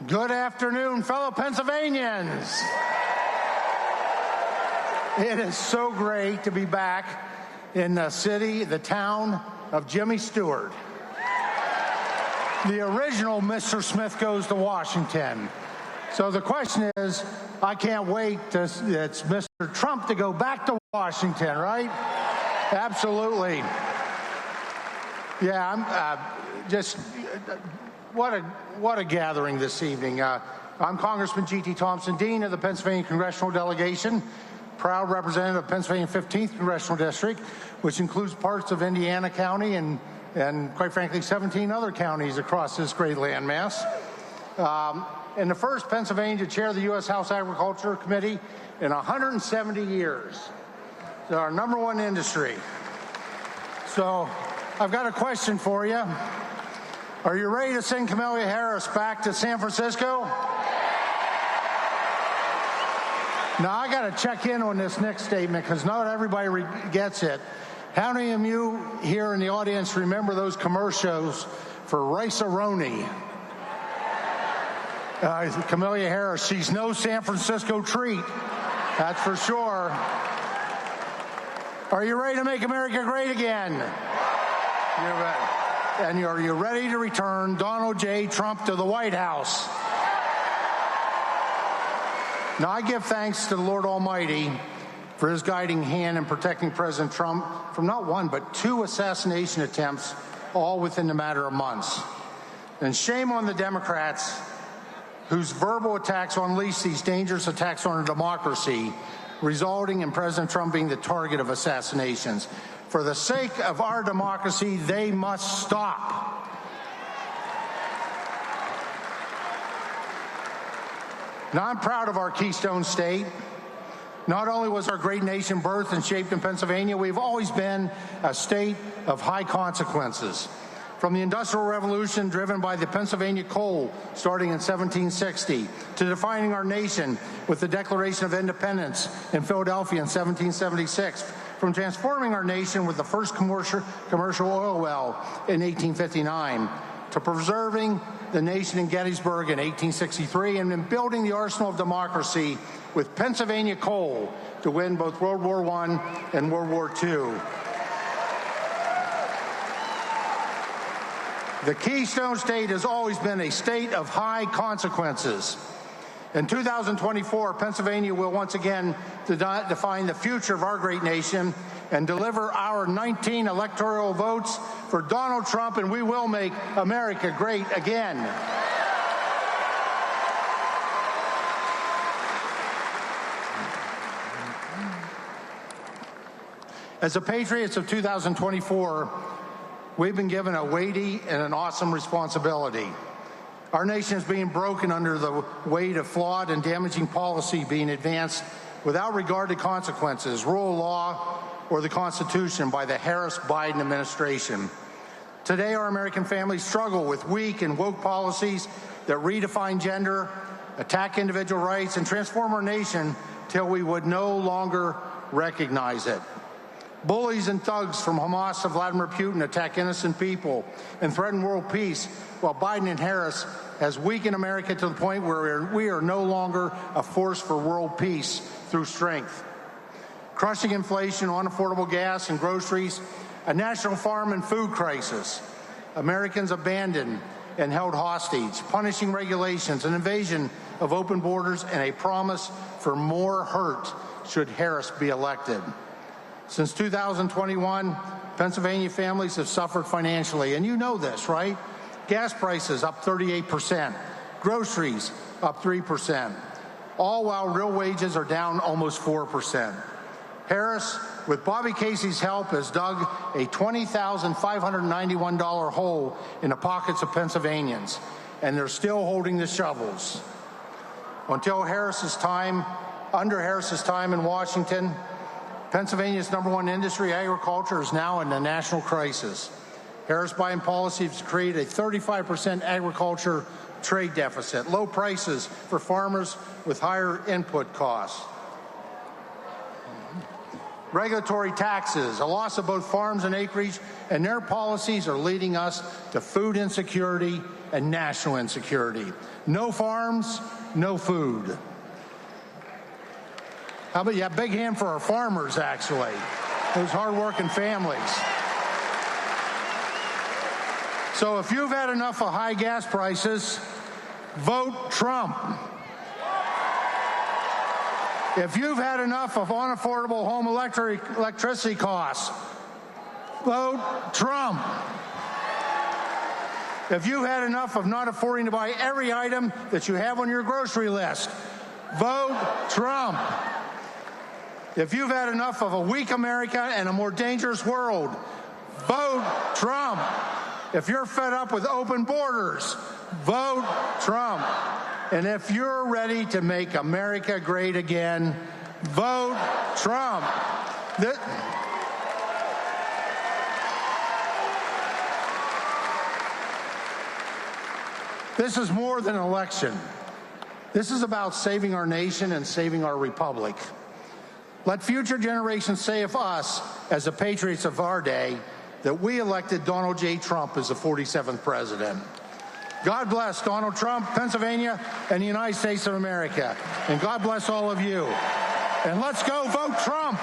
Good afternoon, fellow Pennsylvanians. It is so great to be back in the city, the town of Jimmy Stewart. The original Mr. Smith Goes to Washington. So the question is, I can't wait. It's Mr. Trump to go back to Washington, right? Absolutely. Yeah, what a gathering this evening. I'm Congressman G.T. Thompson, Dean of the Pennsylvania Congressional Delegation, proud representative of Pennsylvania 15th Congressional District, which includes parts of Indiana County and quite frankly, 17 other counties across this great landmass. And the first Pennsylvania to chair the U.S. House Agriculture Committee in 170 years. It's our number one industry. So I've got a question for you. Are you ready to send Kamala Harris back to San Francisco? Now, I got to check in on this next statement because not everybody gets it. How many of you here in the audience remember those commercials for Rice-A-Roni? Kamala Harris, she's no San Francisco treat, that's for sure. Are you ready to make America great again? You're ready. And are you ready to return Donald J. Trump to the White House? Now, I give thanks to the Lord Almighty for his guiding hand in protecting President Trump from not one, but two assassination attempts, all within a matter of months. And shame on the Democrats whose verbal attacks unleash these dangerous attacks on our democracy, resulting in President Trump being the target of assassinations. For the sake of our democracy, they must stop. Now, I'm proud of our Keystone State. Not only was our great nation birthed and shaped in Pennsylvania, we've always been a state of high consequences. From the Industrial Revolution driven by the Pennsylvania coal starting in 1760 to defining our nation with the Declaration of Independence in Philadelphia in 1776, from transforming our nation with the first commercial oil well in 1859 to preserving the nation in Gettysburg in 1863 and in building the arsenal of democracy with Pennsylvania coal to win both World War I and World War II. The Keystone State has always been a state of high consequences. In 2024, Pennsylvania will once again define the future of our great nation and deliver our 19 electoral votes for Donald Trump, and we will make America great again. As the Patriots of 2024, we've been given a weighty and an awesome responsibility. Our nation is being broken under the weight of flawed and damaging policy being advanced without regard to consequences, rule of law, or the Constitution by the Harris-Biden administration. Today, our American families struggle with weak and woke policies that redefine gender, attack individual rights, and transform our nation till we would no longer recognize it. Bullies and thugs from Hamas and Vladimir Putin attack innocent people and threaten world peace, while Biden and Harris has weakened America to the point where we are no longer a force for world peace through strength. Crushing inflation, unaffordable gas and groceries, a national farm and food crisis, Americans abandoned and held hostage, punishing regulations, an invasion of open borders, and a promise for more hurt should Harris be elected. Since 2021, Pennsylvania families have suffered financially, and you know this, right? Gas prices up 38%, groceries up 3%, all while real wages are down almost 4%. Harris, with Bobby Casey's help, has dug a $20,591 hole in the pockets of Pennsylvanians, and they're still holding the shovels. Under Harris's time in Washington, Pennsylvania's number one industry, agriculture, is now in a national crisis. Harris-Biden policy has created a 35% agriculture trade deficit, low prices for farmers with higher input costs, regulatory taxes, a loss of both farms and acreage, and their policies are leading us to food insecurity and national insecurity. No farms, no food. How about, yeah, big hand for our farmers, actually, those hardworking families. So if you've had enough of high gas prices, vote Trump. If you've had enough of unaffordable home electricity costs, vote Trump. If you've had enough of not affording to buy every item that you have on your grocery list, vote Trump. If you've had enough of a weak America and a more dangerous world, vote Trump. If you're fed up with open borders, vote Trump. And if you're ready to make America great again, vote Trump. This is more than an election. This is about saving our nation and saving our republic. Let future generations say of us, as the patriots of our day, that we elected Donald J. Trump as the 47th president. God bless Donald Trump, Pennsylvania, and the United States of America. And God bless all of you. And let's go vote Trump.